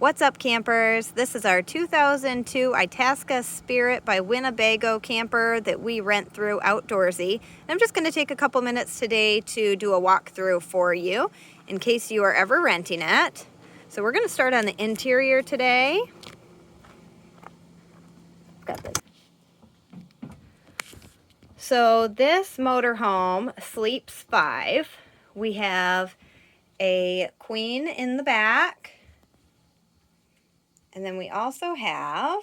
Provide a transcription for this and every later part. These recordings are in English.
What's up, campers? This is our 2002 Itasca Spirit by Winnebago camper that we rent through Outdoorsy. And I'm just going to take a couple minutes today to do a walkthrough for you in case you are ever renting it. So we're going to start on the interior today. Got this. So this motorhome sleeps 5. We have a queen in the back. And then we also have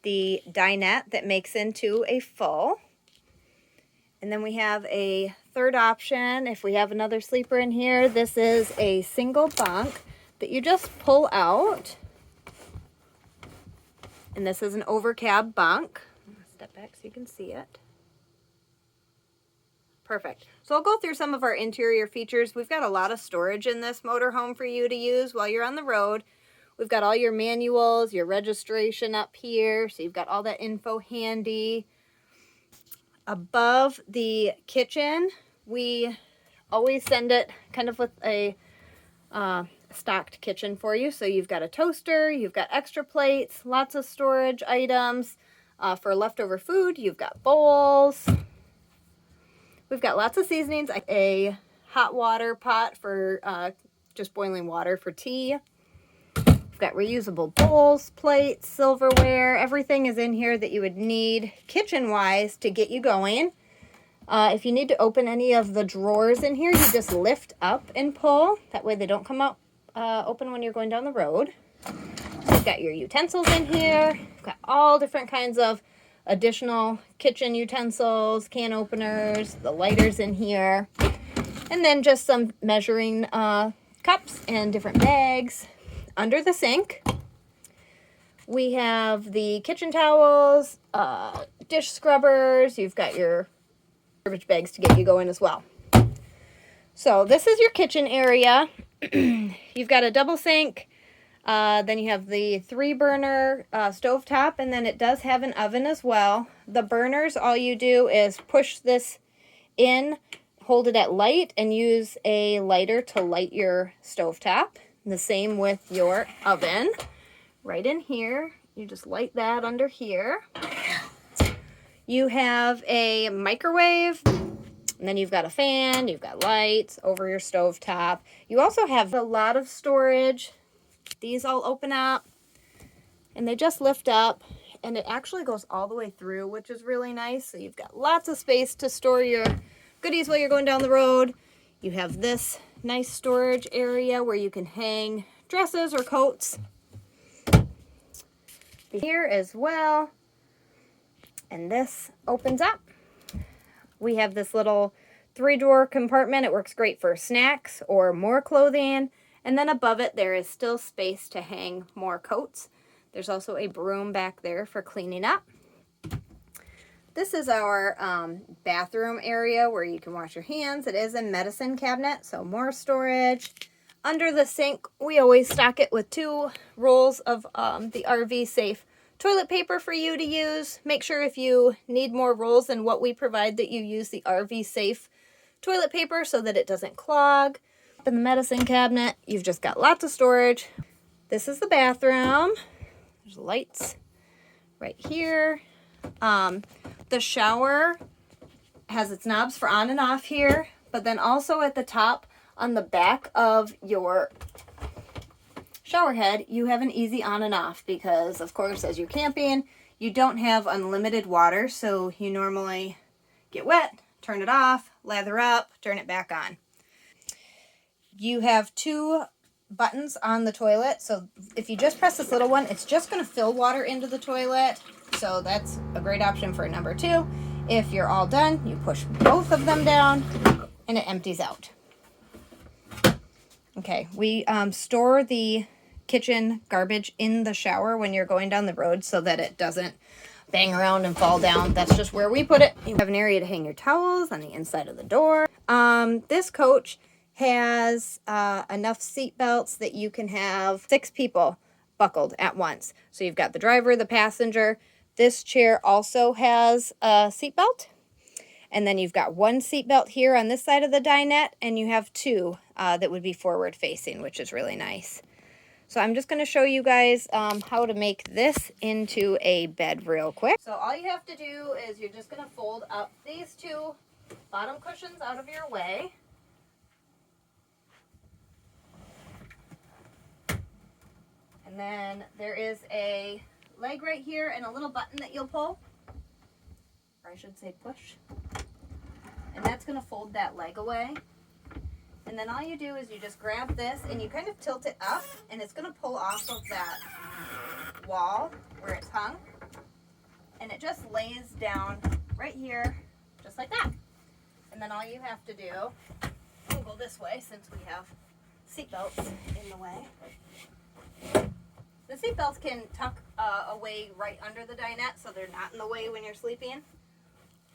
the dinette that makes into a full. And then we have a third option. If we have another sleeper in here, this is a single bunk that you just pull out. And this is an overcab bunk. I'm gonna step back so you can see it. Perfect. So I'll go through some of our interior features. We've got a lot of storage in this motorhome for you to use while you're on the road. We've got all your manuals, your registration up here, so you've got all that info handy. Above the kitchen, we always send it kind of with a stocked kitchen for you. So you've got a toaster, you've got extra plates, lots of storage items. For leftover food, you've got bowls. We've got lots of seasonings, a hot water pot for just boiling water for tea. We've got reusable bowls, plates, silverware. Everything is in here that you would need kitchen-wise to get you going. If you need to open any of the drawers in here, you just lift up and pull. That way they don't come out open when you're going down the road. You've got your utensils in here. You've got all different kinds of additional kitchen utensils, can openers, the lighters in here. And then just some measuring cups and different bags. Under the sink, we have the kitchen towels, dish scrubbers. You've got your garbage bags to get you going as well. So this is your kitchen area. You've got a double sink. Then you have the 3-burner stovetop, and then it does have an oven as well. The burners, all you do is push this in, hold it at light, and use a lighter to light your stovetop. The same with your oven. Right in here, you just light that under here. You have a microwave, and then you've got a fan, you've got lights over your stovetop. You also have a lot of storage. These all open up, and they just lift up, and it actually goes all the way through, which is really nice. So you've got lots of space to store your goodies while you're going down the road. You have this nice storage area where you can hang dresses or coats. Here as well. And this opens up. We have this little 3-drawer compartment. It works great for snacks or more clothing. And then above it, there is still space to hang more coats. There's also a broom back there for cleaning up. This is our bathroom area where you can wash your hands. It is a medicine cabinet, so more storage. Under the sink, we always stock it with 2 rolls of the RV safe toilet paper for you to use. Make sure if you need more rolls than what we provide that you use the RV safe toilet paper so that it doesn't clog. Up in the medicine cabinet, you've just got lots of storage. This is the bathroom. There's lights right here. The shower has its knobs for on and off here, but then also at the top on the back of your shower head, you have an easy on and off because, of course, as you're camping, you don't have unlimited water, so you normally get wet, turn it off, lather up, turn it back on. You have 2 buttons on the toilet, so if you just press this little one, it's just going to fill water into the toilet. So that's a great option for number 2. If you're all done, you push both of them down and it empties out. Okay, we store the kitchen garbage in the shower when you're going down the road so that it doesn't bang around and fall down. That's just where we put it. You have an area to hang your towels on the inside of the door. This coach has enough seat belts that you can have 6 people buckled at once. So you've got the driver, the passenger. This chair also has a seat belt. And then you've got 1 seat belt here on this side of the dinette, and you have 2 that would be forward facing, which is really nice. So I'm just going to show you guys how to make this into a bed real quick. So all you have to do is you're just going to fold up these two bottom cushions out of your way. And then there is a leg right here and a little button that you'll pull. Or I should say push. And that's going to fold that leg away. And then all you do is you just grab this and you kind of tilt it up, and it's going to pull off of that wall where it's hung. And it just lays down right here, just like that. And then all you have to do, we'll go this way since we have seat belts in the way. The seat belts can tuck away right under the dinette so they're not in the way when you're sleeping.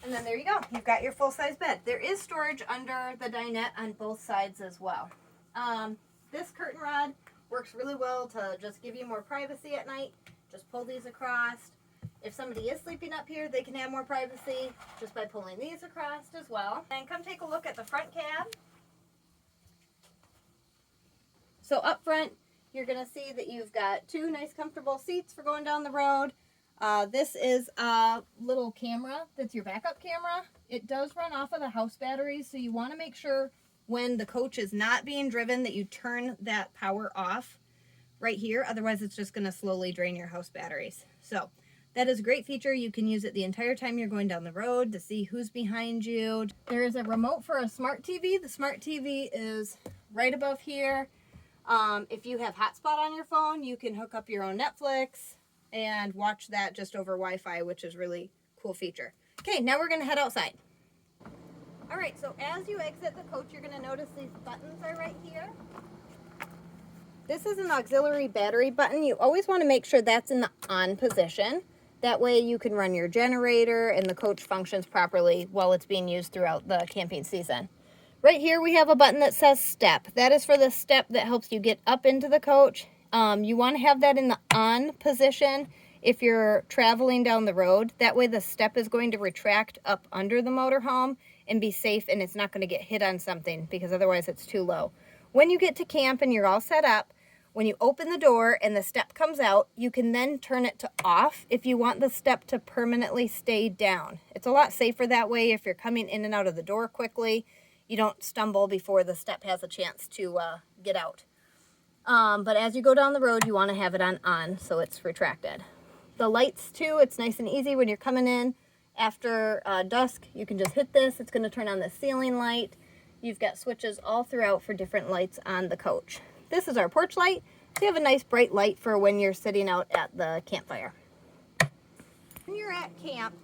And then there you go. You've got your full-size bed. There is storage under the dinette on both sides as well. This curtain rod works really well to just give you more privacy at night. Just pull these across. If somebody is sleeping up here, they can have more privacy just by pulling these across as well. And come take a look at the front cab. So up front, you're going to see that you've got two nice comfortable seats for going down the road. This is a little camera that's your backup camera. It does run off of the house batteries, so you want to make sure when the coach is not being driven that you turn that power off right here. Otherwise, it's just going to slowly drain your house batteries. So that is a great feature. You can use it the entire time you're going down the road to see who's behind you. There is a remote for a smart TV. The smart TV is right above here. If you have hotspot on your phone, you can hook up your own Netflix and watch that just over Wi-Fi, which is really cool feature. Okay, now we're gonna head outside. All right, so as you exit the coach, you're gonna notice these buttons are right here. This is an auxiliary battery button. You always wanna make sure that's in the on position. That way you can run your generator and the coach functions properly while it's being used throughout the camping season. Right here we have a button that says step. That is for the step that helps you get up into the coach. You want to have that in the on position if you're traveling down the road. That way the step is going to retract up under the motorhome and be safe, and it's not going to get hit on something because otherwise it's too low. When you get to camp and you're all set up, when you open the door and the step comes out, you can then turn it to off if you want the step to permanently stay down. It's a lot safer that way if you're coming in and out of the door quickly. You don't stumble before the step has a chance to get out. But as you go down the road, you want to have it on so it's retracted. The lights too, it's nice and easy when you're coming in after dusk. You can just hit this. It's going to turn on the ceiling light. You've got switches all throughout for different lights on the coach. This is our porch light. So you have a nice bright light for when you're sitting out at the campfire. When you're at camp,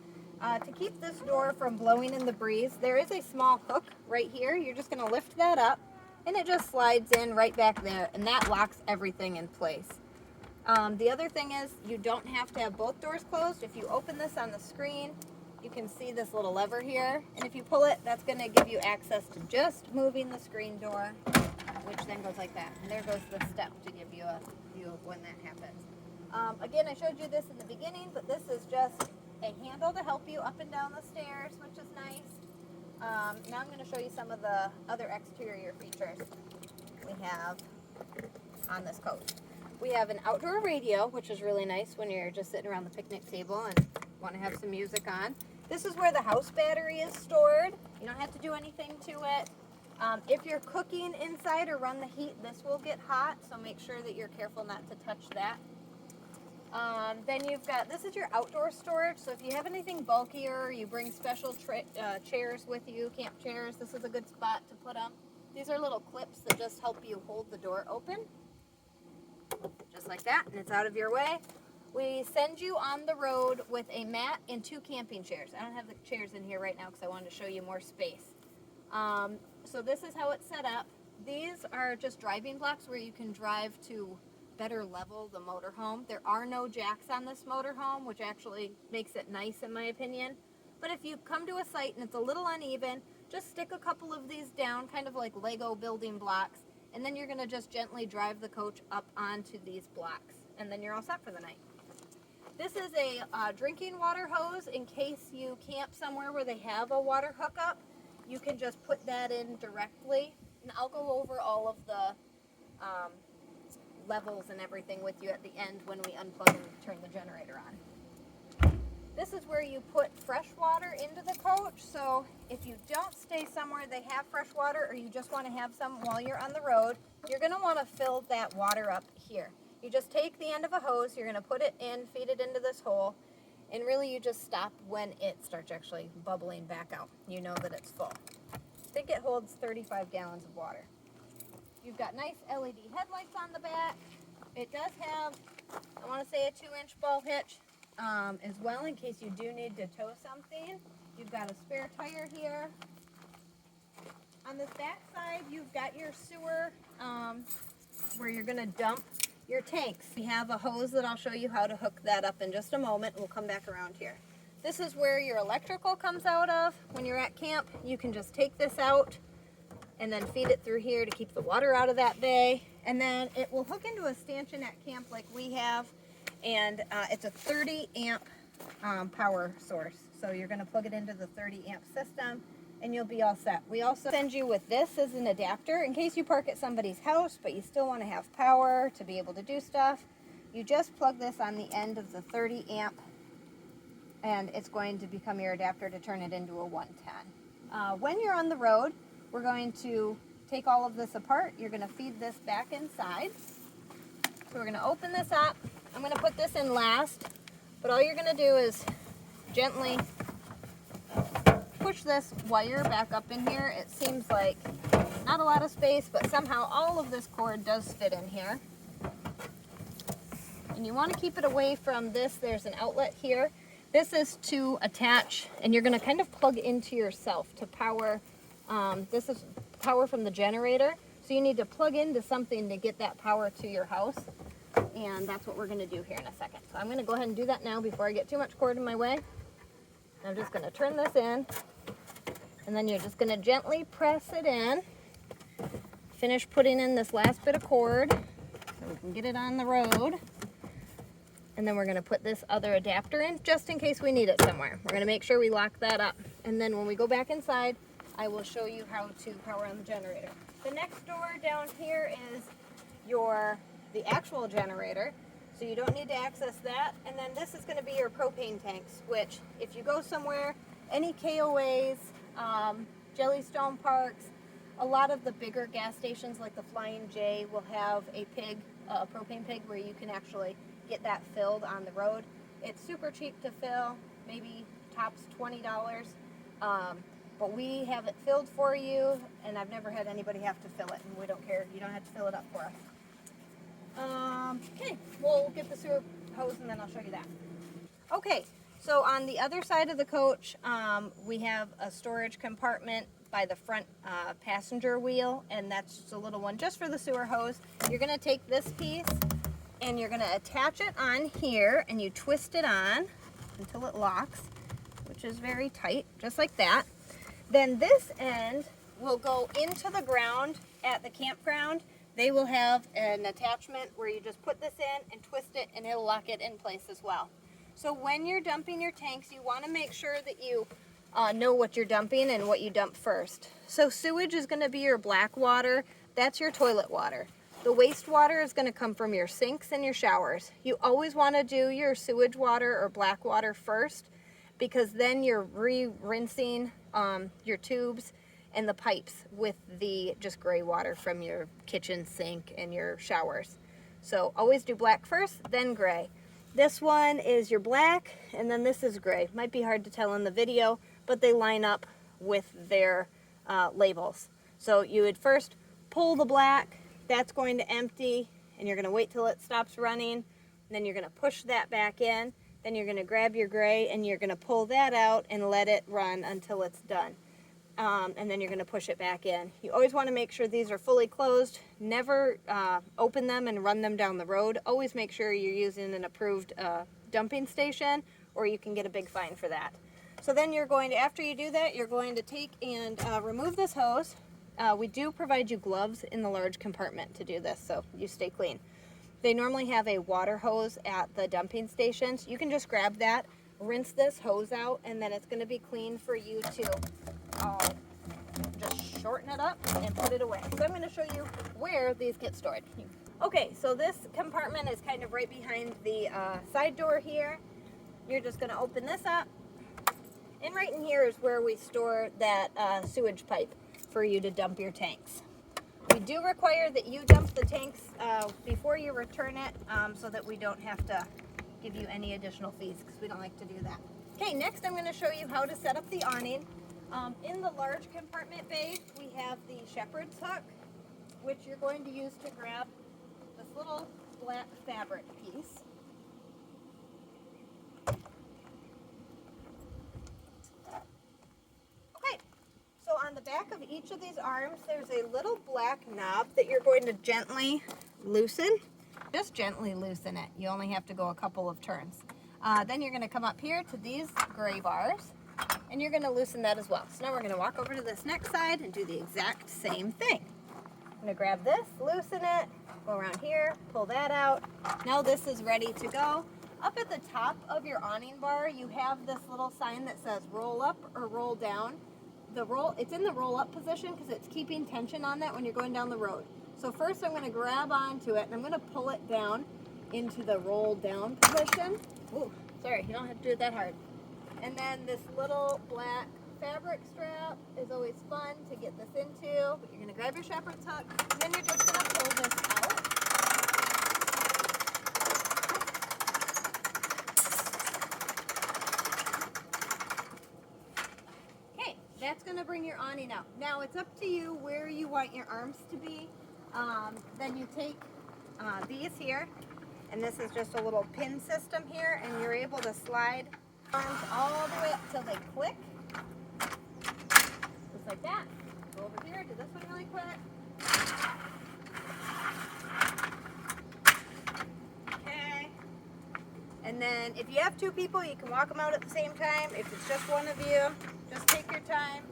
to keep this door from blowing in the breeze, there is a small hook right here. You're just going to lift that up, and it just slides in right back there, and that locks everything in place. The other thing is you don't have to have both doors closed. If you open this on the screen, you can see this little lever here, and if you pull it, that's going to give you access to just moving the screen door, which then goes like that. And there goes the step to give you a view of when that happens. Again, I showed you this in the beginning, but this is just a handle to help you up and down the stairs, which is nice. Now I'm going to show you some of the other exterior features we have on this coach. We have an outdoor radio, which is really nice when you're just sitting around the picnic table and want to have some music on. This is where the house battery is stored. You don't have to do anything to it. If you're cooking inside or run the heat, this will get hot, so make sure that you're careful not to touch that. Then you've got, this is your outdoor storage, so if you have anything bulkier, you bring special chairs with you, camp chairs, this is a good spot to put them. These are little clips that just help you hold the door open, just like that, and it's out of your way. We send you on the road with a mat and 2 camping chairs. I don't have the chairs in here right now because I wanted to show you more space. So this is how it's set up. These are just driving blocks where you can drive to better level the motorhome. There are no jacks on this motorhome, which actually makes it nice in my opinion. But if you come to a site and it's a little uneven, just stick a couple of these down, kind of like Lego building blocks, and then you're going to just gently drive the coach up onto these blocks, and then you're all set for the night. This is a drinking water hose in case you camp somewhere where they have a water hookup. You can just put that in directly, and I'll go over all of the levels and everything with you at the end when we unplug and turn the generator on. This is where you put fresh water into the coach, so if you don't stay somewhere they have fresh water, or you just want to have some while you're on the road, you're going to want to fill that water up here. You just take the end of a hose, you're going to put it in, feed it into this hole, and really you just stop when it starts actually bubbling back out. You know that it's full. I think it holds 35 gallons of water. You've got nice LED headlights on the back. It does have, I want to say, a 2-inch ball hitch as well, in case you do need to tow something. You've got a spare tire here. On this back side, you've got your sewer where you're going to dump your tanks. We have a hose that I'll show you how to hook that up in just a moment. We'll come back around here. This is where your electrical comes out of. When you're at camp, you can just take this out and then feed it through here to keep the water out of that bay. And then it will hook into a stanchion at camp like we have, and it's a 30 amp power source. So you're going to plug it into the 30 amp system and you'll be all set. We also send you with this as an adapter in case you park at somebody's house but you still want to have power to be able to do stuff. You just plug this on the end of the 30 amp and it's going to become your adapter to turn it into a 110. When you're on the road, we're going to take all of this apart. You're going to feed this back inside. So we're going to open this up. I'm going to put this in last, but all you're going to do is gently push this wire back up in here. It seems like not a lot of space, but somehow all of this cord does fit in here. And you want to keep it away from this. There's an outlet here. This is to attach, and you're going to kind of plug into yourself to power. This is power from the generator, so you need to plug into something to get that power to your house, and that's what we're going to do here in a second. So I'm going to go ahead and do that now before I get too much cord in my way. I'm just going to turn this in, and then you're just going to gently press it in. Finish putting in this last bit of cord so we can get it on the road. And then we're going to put this other adapter in just in case we need it somewhere. We're going to make sure we lock that up. And then when we go back inside, I will show you how to power on the generator. The next door down here is the actual generator, so you don't need to access that. And then this is going to be your propane tanks, which if you go somewhere, any KOAs, Jellystone parks, a lot of the bigger gas stations like the Flying J will have a propane pig where you can actually get that filled on the road. It's super cheap to fill, maybe tops $20. But we have it filled for you, and I've never had anybody have to fill it, and we don't care. You don't have to fill it up for us. Okay, we'll get the sewer hose, and then I'll show you that. Okay, so on the other side of the coach, we have a storage compartment by the front passenger wheel, and that's just a little one just for the sewer hose. You're going to take this piece, and you're going to attach it on here, and you twist it on until it locks, which is very tight, just like that. Then this end will go into the ground at the campground. They will have an attachment where you just put this in and twist it, and it'll lock it in place as well. So when you're dumping your tanks, you want to make sure that you know what you're dumping and what you dump first. So sewage is going to be your black water. That's your toilet water. The wastewater is going to come from your sinks and your showers. You always want to do your sewage water or black water first, because then you're rinsing your tubes and the pipes with the just gray water from your kitchen sink and your showers. So always do black first, then gray. This one is your black, and then this is gray. Might be hard to tell in the video, but they line up with their labels. So you would first pull the black, that's going to empty, and you're going to wait till it stops running, and then you're going to push that back in. Then you're going to grab your gray and you're going to pull that out and let it run until it's done. And then you're going to push it back in. You always want to make sure these are fully closed. Never open them and run them down the road. Always make sure you're using an approved dumping station, or you can get a big fine for that. So then you're going to, after you do that, you're going to take and remove this hose. We do provide you gloves in the large compartment to do this, so you stay clean. They normally have a water hose at the dumping stations. You can just grab that, rinse this hose out, and then it's going to be clean for you to just shorten it up and put it away. So I'm going to show you where these get stored. Okay, so this compartment is kind of right behind the side door here. You're just going to open this up. And right in here is where we store that sewage pipe for you to dump your tanks. We do require that you dump the tanks before you return it so that we don't have to give you any additional fees because we don't like to do that. Okay, next I'm going to show you how to set up the awning. In the large compartment bay, we have the shepherd's hook, which you're going to use to grab this little black fabric piece. Okay, so on the back of each of these arms, there's a little black knob that you're going to gently loosen. Just gently loosen it. You only have to go a couple of turns. Then you're going to come up here to these gray bars, and you're going to loosen that as well. So now we're going to walk over to this next side and do the exact same thing. I'm going to grab this, loosen it, go around here, pull that out. Now this is ready to go. Up at the top of your awning bar, you have this little sign that says roll up or roll down. It's in the roll up position because it's keeping tension on that when you're going down the road. So first I'm going to grab onto it and I'm going to pull it down into the roll down position. Ooh, sorry, you don't have to do it that hard. And then this little black fabric strap is always fun to get this into, but you're going to grab your shepherd's hook and then you're just going to pull this out. Okay, that's going to bring your awning out. Now it's up to you where you want your arms to be. Then you take these here, and this is just a little pin system here, and you're able to slide arms all the way up till they click. Just like that. Go over here, do this one really quick. Okay. And then if you have two people, you can walk them out at the same time. If it's just one of you, just take your time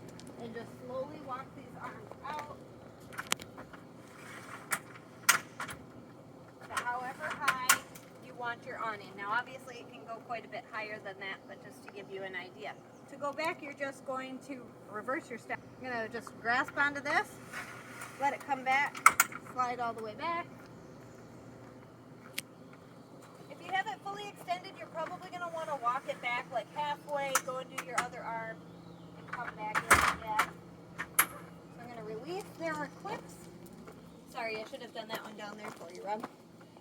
and just slowly walk these arms out. To however high you want your awning. Now obviously it can go quite a bit higher than that, but just to give you an idea. To go back, you're just going to reverse your step. You're going to just grasp onto this, let it come back, slide all the way back. If you have it fully extended, you're probably going to want to walk it back like halfway, go and do your other arm, and come back in again. So I'm going to release. There are clips. Sorry, I should have done that one down there for you, Rob.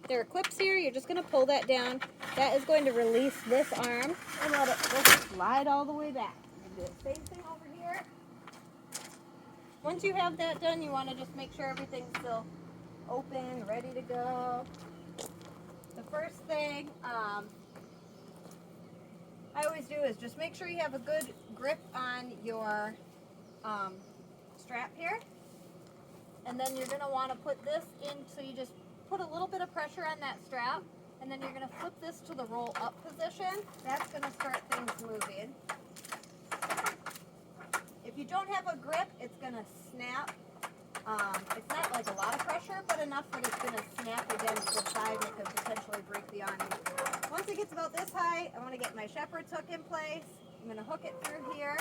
There are clips here. You're just going to pull that down. That is going to release this arm and let it just slide all the way back. You're going to do the same thing over here. Once you have that done, you want to just make sure everything's still open, ready to go. The first thing I always do is just make sure you have a good grip on your strap here. And then you're going to want to put this in, so you just put a little bit of pressure on that strap, and then you're going to flip this to the roll up position. That's going to start things moving. If you don't have a grip, it's going to snap. It's not like a lot of pressure, but enough that it's going to snap against the side and could potentially break the awning. Once it gets about this high, I want to get my shepherd's hook in place. I'm going to hook it through here,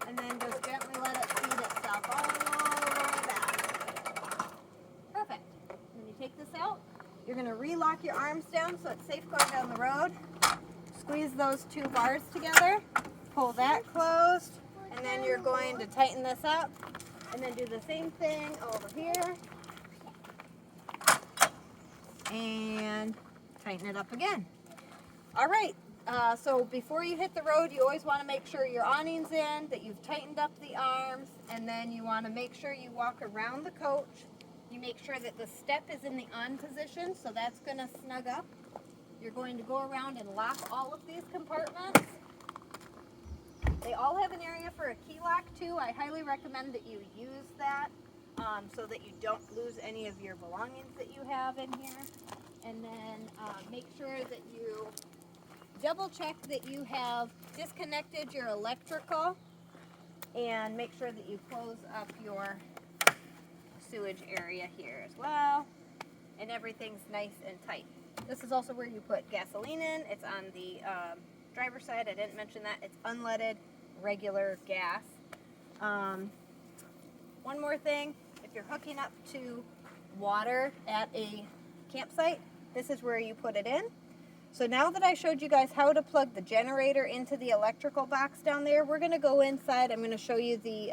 and then just gently let it feed itself all the way back. Perfect. When you take this out, you're going to relock your arms down so it's safe going down the road. Squeeze those two bars together, pull that closed, and then you're going to tighten this up, and then do the same thing over here, and tighten it up again. All right, so before you hit the road, you always want to make sure your awning's in, that you've tightened up the arms, and then you want to make sure you walk around the coach. You make sure that the step is in the on position, so that's going to snug up. You're going to go around and lock all of these compartments. They all have an area for a key lock too. I highly recommend that you use that so that you don't lose any of your belongings that you have in here. And then make sure that you double check that you have disconnected your electrical, and make sure that you close up your sewage area here as well, and everything's nice and tight. This is also where you put gasoline in. It's on the driver's side. I didn't mention that. It's unleaded, regular gas. One more thing, if you're hooking up to water at a campsite, this is where you put it in. So now that I showed you guys how to plug the generator into the electrical box down there, we're going to go inside. I'm going to show you the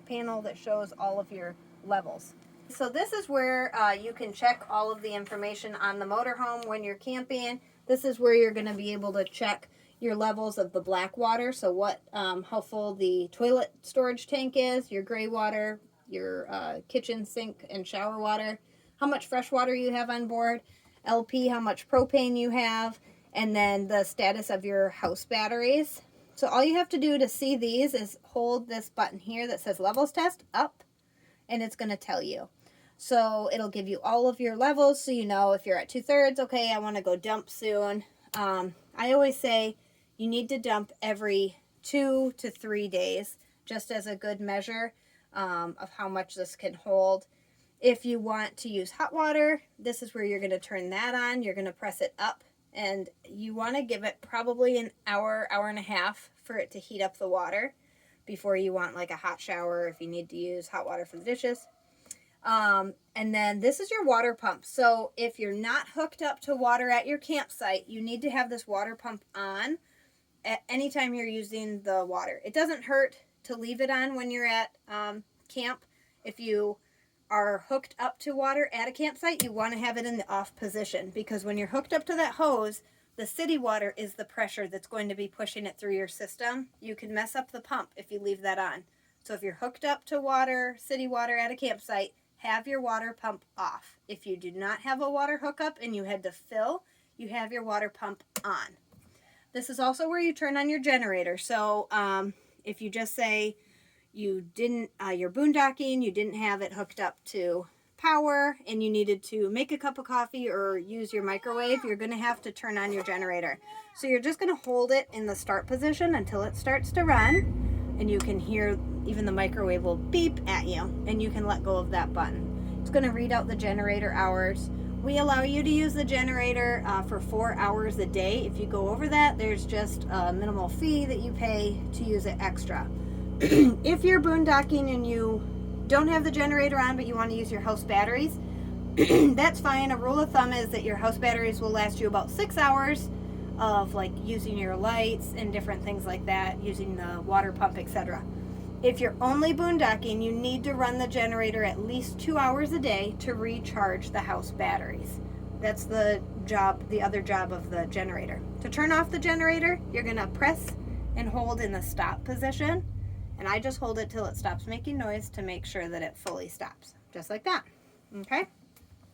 panel that shows all of your levels. So this is where you can check all of the information on the motorhome when you're camping. This is where you're going to be able to check your levels of the black water. So what, how full the toilet storage tank is, your gray water, your kitchen sink and shower water, how much fresh water you have on board, LP, how much propane you have, and then the status of your house batteries. So all you have to do to see these is hold this button here that says levels test up, and it's going to tell you. So it'll give you all of your levels, so you know if you're at 2/3, okay, I want to go dump soon. I always say you need to dump every 2 to 3 days, just as a good measure of how much this can hold. If you want to use hot water, this is where you're going to turn that on. You're going to press it up, and you want to give it probably an hour, hour and a half for it to heat up the water before you want like a hot shower if you need to use hot water for the dishes. And then this is your water pump. So if you're not hooked up to water at your campsite, you need to have this water pump on at any time you're using the water. It doesn't hurt to leave it on when you're at camp. If you are hooked up to water at a campsite, you want to have it in the off position, because when you're hooked up to that hose, the city water is the pressure that's going to be pushing it through your system. You can mess up the pump if you leave that on. So if you're hooked up to water, city water at a campsite, have your water pump off. If you do not have a water hookup and you had to fill, you have your water pump on. This is also where you turn on your generator. So if you just say you didn't, you're boondocking, you didn't have it hooked up to power, and you needed to make a cup of coffee or use your microwave, you're going to have to turn on your generator. So you're just going to hold it in the start position until it starts to run, and you can hear even the microwave will beep at you, and you can let go of that button. It's going to read out the generator hours. We allow you to use the generator for 4 hours a day. If you go over that, there's just a minimal fee that you pay to use it extra. If you're boondocking and you don't have the generator on but you want to use your house batteries, that's fine. A rule of thumb is that your house batteries will last you about 6 hours of like using your lights and different things like that, using the water pump, etc. If you're only boondocking, you need to run the generator at least 2 hours a day to recharge the house batteries. That's the job, the other job of the generator. To turn off the generator, you're going to press and hold in the stop position. And I just hold it till it stops making noise to make sure that it fully stops. Just like that. Okay?